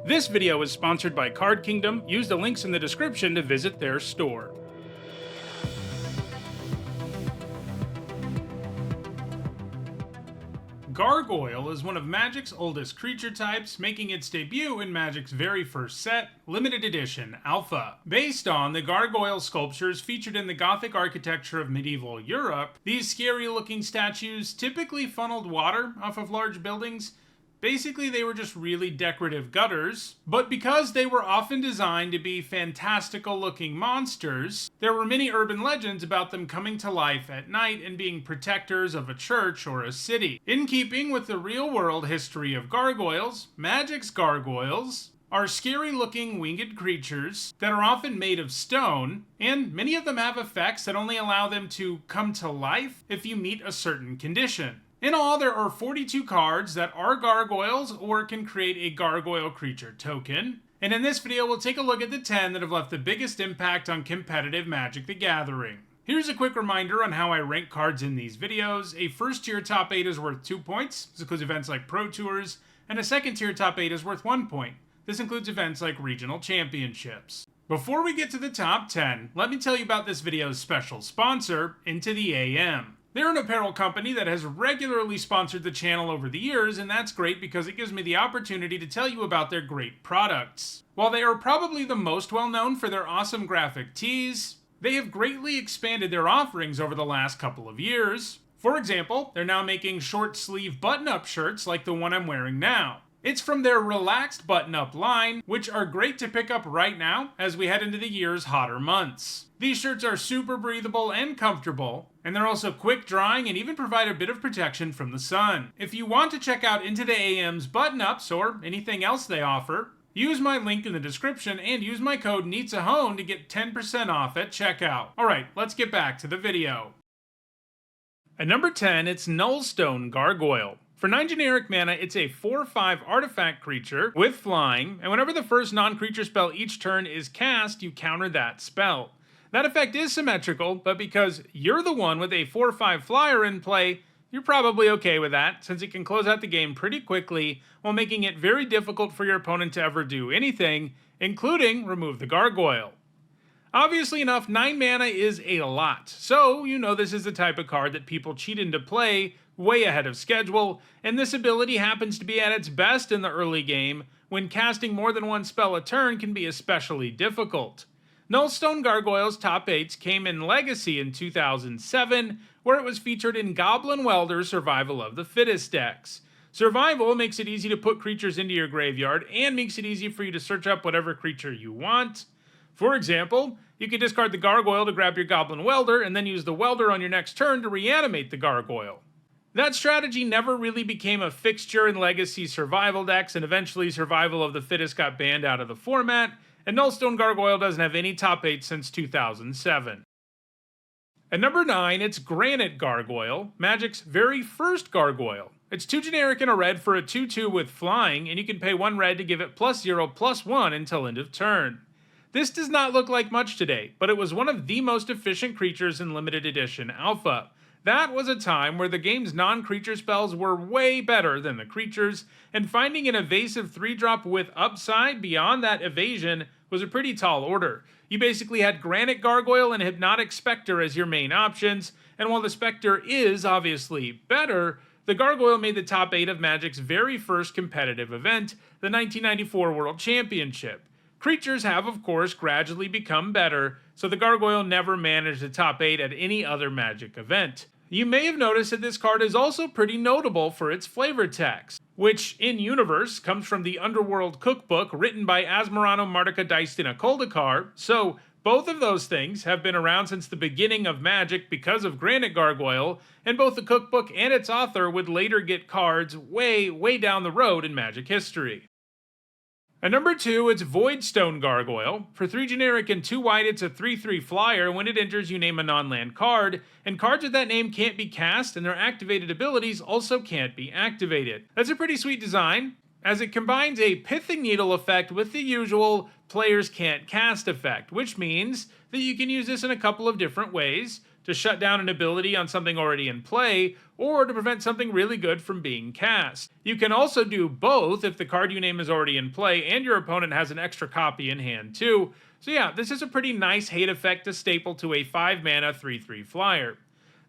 This video is sponsored by Card Kingdom. Use the links in the description to visit their store. Gargoyle is one of Magic's oldest creature types, making its debut in Magic's very first set, Limited Edition Alpha. Based on the gargoyle sculptures featured in the Gothic architecture of medieval Europe, these scary-looking statues typically funneled water off of large buildings. Basically, they were just really decorative gutters, but because they were often designed to be fantastical-looking monsters, there were many urban legends about them coming to life at night and being protectors of a church or a city. In keeping with the real-world history of gargoyles, Magic's gargoyles are scary-looking winged creatures that are often made of stone, and many of them have effects that only allow them to come to life if you meet a certain condition. In all, there are 42 cards that are gargoyles or can create a gargoyle creature token. And in this video, we'll take a look at the 10 that have left the biggest impact on competitive Magic the Gathering. Here's a quick reminder on how I rank cards in these videos. A first tier top 8 is worth 2 points. This includes events like Pro Tours. And a second tier top 8 is worth 1 point. This includes events like regional championships. Before we get to the top 10, let me tell you about this video's special sponsor, Into the AM. They're an apparel company that has regularly sponsored the channel over the years, and that's great because it gives me the opportunity to tell you about their great products. While they are probably the most well known for their awesome graphic tees, they have greatly expanded their offerings over the last couple of years. For example, they're now making short sleeve button-up shirts like the one I'm wearing now. It's from their relaxed button-up line, which are great to pick up right now as we head into the year's hotter months. These shirts are super breathable and comfortable, and they're also quick drying and even provide a bit of protection from the sun. If you want to check out Into the AM's button-ups or anything else they offer, use my link in the description and use my code NEEDSAHONE to get 10% off at checkout. Alright, let's get back to the video. At number 10, it's Nullstone Gargoyle. For 9 generic mana, it's a 4/5 artifact creature with flying, and whenever the first non-creature spell each turn is cast, you counter that spell. That effect is symmetrical, but because you're the one with a 4/5 flyer in play, you're probably okay with that, since it can close out the game pretty quickly while making it very difficult for your opponent to ever do anything, including remove the gargoyle. Obviously enough, 9 mana is a lot, so you know this is the type of card that people cheat into play way ahead of schedule, and this ability happens to be at its best in the early game, when casting more than one spell a turn can be especially difficult. Nullstone Gargoyle's top 8s came in Legacy in 2007, where it was featured in Goblin Welder's Survival of the Fittest decks. Survival makes it easy to put creatures into your graveyard, and makes it easy for you to search up whatever creature you want. For example, you can discard the Gargoyle to grab your Goblin Welder, and then use the Welder on your next turn to reanimate the Gargoyle. That strategy never really became a fixture in Legacy survival decks, and eventually Survival of the Fittest got banned out of the format, and Nullstone Gargoyle doesn't have any top 8 since 2007. At number 9, it's Granite Gargoyle, Magic's very first gargoyle. It's 2 generic and a red for a 2/2 with flying, and you can pay 1 red to give it +0/+1 until end of turn. This does not look like much today, but it was one of the most efficient creatures in Limited Edition Alpha. That was a time where the game's non-creature spells were way better than the creatures, and finding an evasive 3-drop with upside beyond that evasion was a pretty tall order. You basically had Granite Gargoyle and Hypnotic Spectre as your main options, and while the Spectre is obviously better, the Gargoyle made the top 8 of Magic's very first competitive event, the 1994 World Championship. Creatures have, of course, gradually become better, so the Gargoyle never managed the top 8 at any other Magic event. You may have noticed that this card is also pretty notable for its flavor text, which, in-universe, comes from the Underworld Cookbook written by Asmarano Martica Daistina Koldakar, so both of those things have been around since the beginning of Magic because of Granite Gargoyle, and both the cookbook and its author would later get cards way down the road in Magic history. At number 2, it's Voidstone Gargoyle. For 3 generic and 2 white, it's a 3/3 flyer. When it enters, you name a non-land card, and cards with that name can't be cast, and their activated abilities also can't be activated. That's a pretty sweet design, as it combines a Pithing Needle effect with the usual players can't cast effect, which means that you can use this in a couple of different ways. to shut down an ability on something already in play, or to prevent something really good from being cast. You can also do both if the card you name is already in play and your opponent has an extra copy in hand too. So yeah, this is a pretty nice hate effect to staple to a 5 mana 3/3 flyer.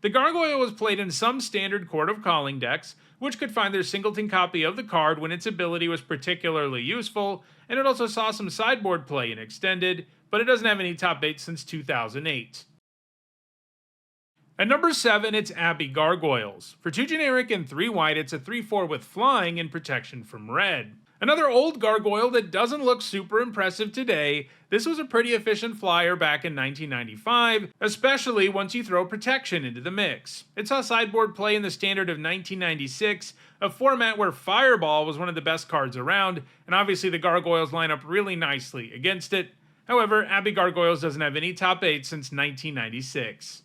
The Gargoyle was played in some standard Court of Calling decks, which could find their singleton copy of the card when its ability was particularly useful, and it also saw some sideboard play in Extended, but it doesn't have any top 8 since 2008. At number 7, it's Abbey Gargoyles. For 2 generic and 3 white, it's a 3/4 with flying and protection from red. Another old gargoyle that doesn't look super impressive today. This was a pretty efficient flyer back in 1995, especially once you throw protection into the mix. It saw sideboard play in the standard of 1996, a format where Fireball was one of the best cards around, and obviously the gargoyles line up really nicely against it. However, Abbey Gargoyles doesn't have any top 8 since 1996.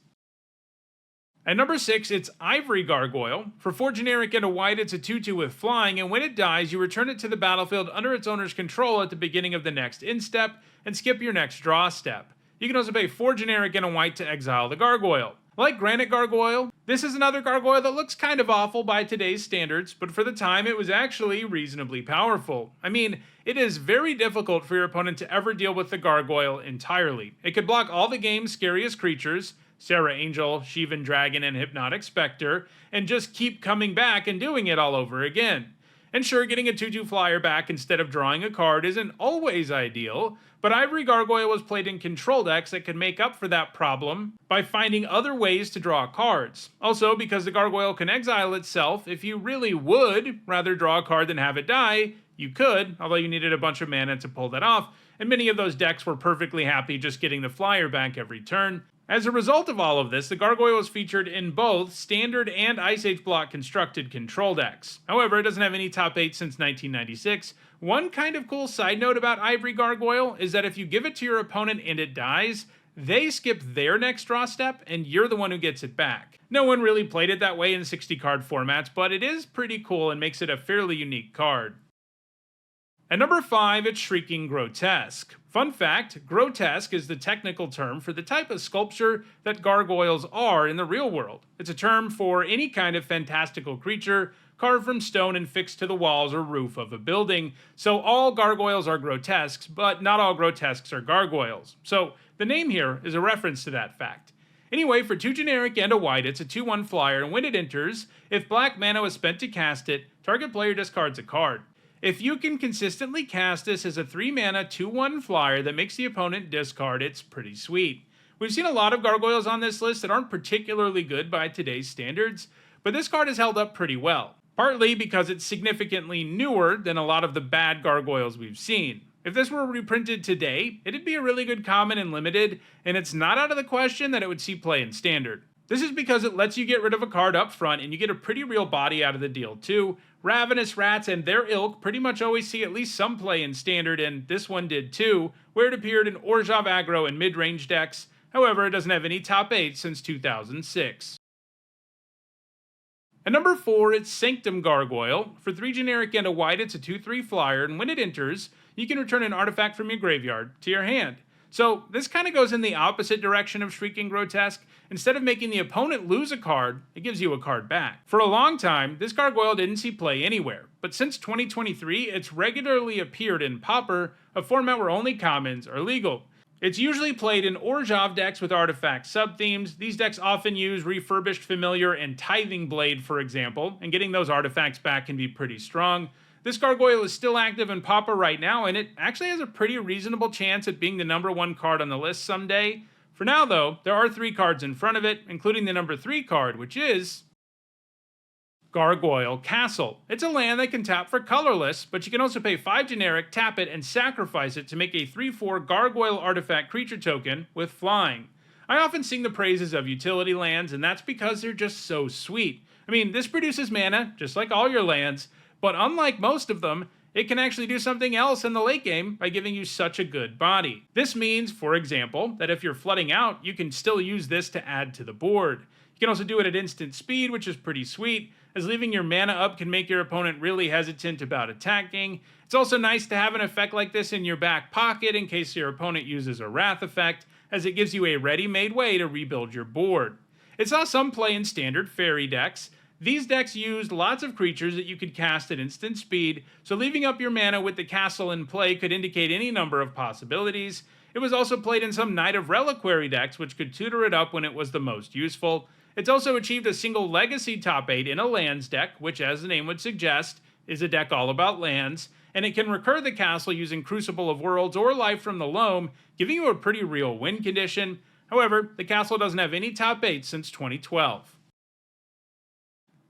At number 6, it's Ivory Gargoyle. For 4 generic and a white, it's a 2/2 with flying, and when it dies, you return it to the battlefield under its owner's control at the beginning of the next end step, and skip your next draw step. You can also pay 4 generic and a white to exile the gargoyle. Like Granite Gargoyle, this is another gargoyle that looks kind of awful by today's standards, but for the time it was actually reasonably powerful. I mean, it is very difficult for your opponent to ever deal with the gargoyle entirely. It could block all the game's scariest creatures, Sarah Angel, Shivan Dragon, and Hypnotic Spectre, and just keep coming back and doing it all over again. And sure, getting a 2/2 flyer back instead of drawing a card isn't always ideal, but Ivory Gargoyle was played in control decks that could make up for that problem by finding other ways to draw cards. Also, because the gargoyle can exile itself, if you really would rather draw a card than have it die, you could, although you needed a bunch of mana to pull that off, and many of those decks were perfectly happy just getting the flyer back every turn. As a result of all of this, the Gargoyle was featured in both Standard and Ice Age block constructed control decks. However, it doesn't have any top 8 since 1996. One kind of cool side note about Ivory Gargoyle is that if you give it to your opponent and it dies, they skip their next draw step and you're the one who gets it back. No one really played it that way in 60 card formats, but it is pretty cool and makes it a fairly unique card. At number 5, it's Shrieking Grotesque. Fun fact, grotesque is the technical term for the type of sculpture that gargoyles are in the real world. It's a term for any kind of fantastical creature carved from stone and fixed to the walls or roof of a building. So all gargoyles are grotesques, but not all grotesques are gargoyles. So the name here is a reference to that fact. Anyway, for 2 generic and a white, it's a 2/1 flyer, and when it enters, if black mana was spent to cast it, target player discards a card. If you can consistently cast this as a 3 mana 2/1 flyer that makes the opponent discard, it's pretty sweet. We've seen a lot of gargoyles on this list that aren't particularly good by today's standards, but this card has held up pretty well, partly because it's significantly newer than a lot of the bad gargoyles we've seen. If this were reprinted today, it'd be a really good common and limited, and it's not out of the question that it would see play in standard. This is because it lets you get rid of a card up front and you get a pretty real body out of the deal too. Ravenous Rats and their ilk pretty much always see at least some play in standard, and this one did too, where it appeared in Orzhov aggro and mid-range decks. However, it doesn't have any top 8 since 2006. At number 4, it's Sanctum Gargoyle. For 3 generic and a white, it's a 2/3 flyer, and when it enters, you can return an artifact from your graveyard to your hand. So this kind of goes in the opposite direction of Shrieking Grotesque. Instead of making the opponent lose a card, it gives you a card back. For a long time, this gargoyle didn't see play anywhere, but since 2023, it's regularly appeared in Pauper, a format where only commons are legal. It's usually played in Orzhov decks with artifact sub-themes. These decks often use Refurbished Familiar and Tithing Blade, for example, and getting those artifacts back can be pretty strong. This gargoyle is still active in Pauper right now, and it actually has a pretty reasonable chance at being the number 1 card on the list someday. For now, though, there are 3 cards in front of it, including the number 3 card, which is Gargoyle Castle. It's a land that can tap for colorless, but you can also pay 5 generic, tap it, and sacrifice it to make a 3/4 Gargoyle artifact creature token with flying. I often sing the praises of utility lands, and that's because they're just so sweet. I mean, this produces mana, just like all your lands, but unlike most of them, it can actually do something else in the late game by giving you such a good body. This means, for example, that if you're flooding out, you can still use this to add to the board. You can also do it at instant speed, which is pretty sweet, as leaving your mana up can make your opponent really hesitant about attacking. It's also nice to have an effect like this in your back pocket in case your opponent uses a Wrath effect, as it gives you a ready-made way to rebuild your board. It saw some play in standard fairy decks. These decks used lots of creatures that you could cast at instant speed, so leaving up your mana with the castle in play could indicate any number of possibilities. It was also played in some Knight of Reliquary decks, which could tutor it up when it was the most useful. It's also achieved a single Legacy top 8 in a lands deck, which, as the name would suggest, is a deck all about lands, and it can recur the castle using Crucible of Worlds or Life from the Loam, giving you a pretty real win condition. However, the castle doesn't have any top 8 since 2012.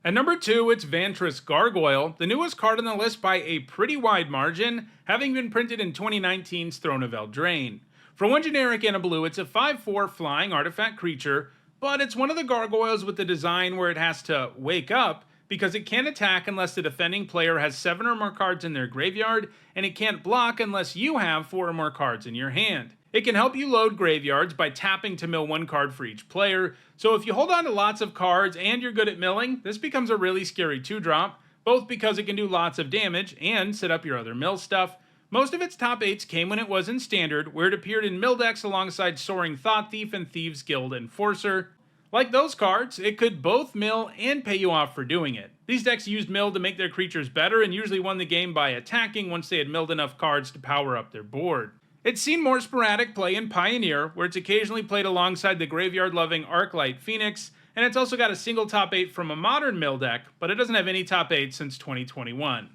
At number 2, it's Vantress Gargoyle, the newest card on the list by a pretty wide margin, having been printed in 2019's Throne of Eldraine. For one generic and a blue, it's a 5/4 flying artifact creature, but it's one of the gargoyles with the design where it has to wake up, because it can't attack unless the defending player has 7 or more cards in their graveyard, and it can't block unless you have 4 or more cards in your hand. It can help you load graveyards by tapping to mill 1 card for each player, so if you hold on to lots of cards and you're good at milling, this becomes a really scary 2-drop, both because it can do lots of damage and set up your other mill stuff. Most of its top 8s came when it was in Standard, where it appeared in mill decks alongside Soaring Thought Thief and Thieves Guild Enforcer. Like those cards, it could both mill and pay you off for doing it. These decks used mill to make their creatures better and usually won the game by attacking once they had milled enough cards to power up their board. It's seen more sporadic play in Pioneer, where it's occasionally played alongside the graveyard-loving Arclight Phoenix, and it's also got a single top 8 from a modern mill deck, but it doesn't have any top 8 since 2021.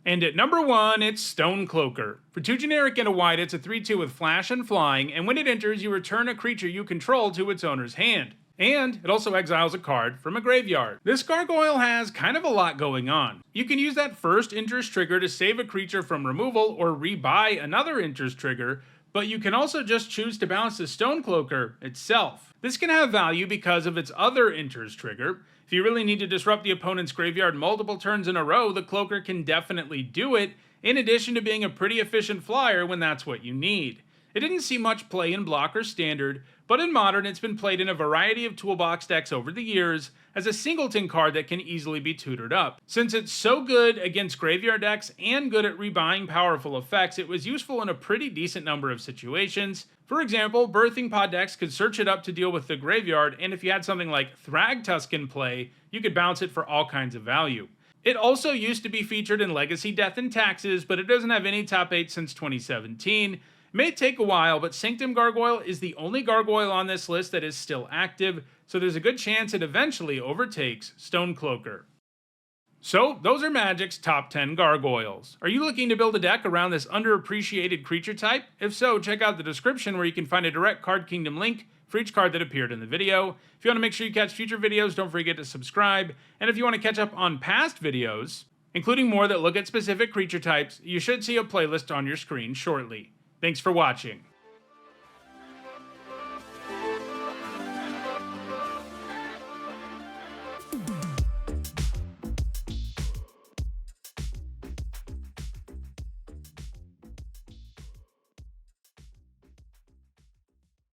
And at number 1, it's Stonecloaker. For 2 generic and a white, it's a 3/2 with flash and flying, and when it enters, you return a creature you control to its owner's hand. And it also exiles a card from a graveyard. This gargoyle has kind of a lot going on. You can use that first interest trigger to save a creature from removal or rebuy another interest trigger, but you can also just choose to bounce the Stonecloaker itself. This can have value because of its other interest trigger. If you really need to disrupt the opponent's graveyard multiple turns in a row, the Cloaker can definitely do it, in addition to being a pretty efficient flyer when that's what you need. It didn't see much play in Block or Standard, but in Modern it's been played in a variety of toolbox decks over the years as a singleton card that can easily be tutored up. Since it's so good against graveyard decks and good at rebuying powerful effects, it was useful in a pretty decent number of situations. For example, Birthing Pod decks could search it up to deal with the graveyard, and if you had something like Thragtusk in play, you could bounce it for all kinds of value. It also used to be featured in Legacy Death and Taxes, but it doesn't have any top 8 since 2017. It may take a while, but Sanctum Gargoyle is the only gargoyle on this list that is still active, so there's a good chance it eventually overtakes Stonecloaker. So, those are Magic's top 10 gargoyles. Are you looking to build a deck around this underappreciated creature type? If so, check out the description where you can find a direct Card Kingdom link for each card that appeared in the video. If you want to make sure you catch future videos, don't forget to subscribe. And if you want to catch up on past videos, including more that look at specific creature types, you should see a playlist on your screen shortly. Thanks for watching.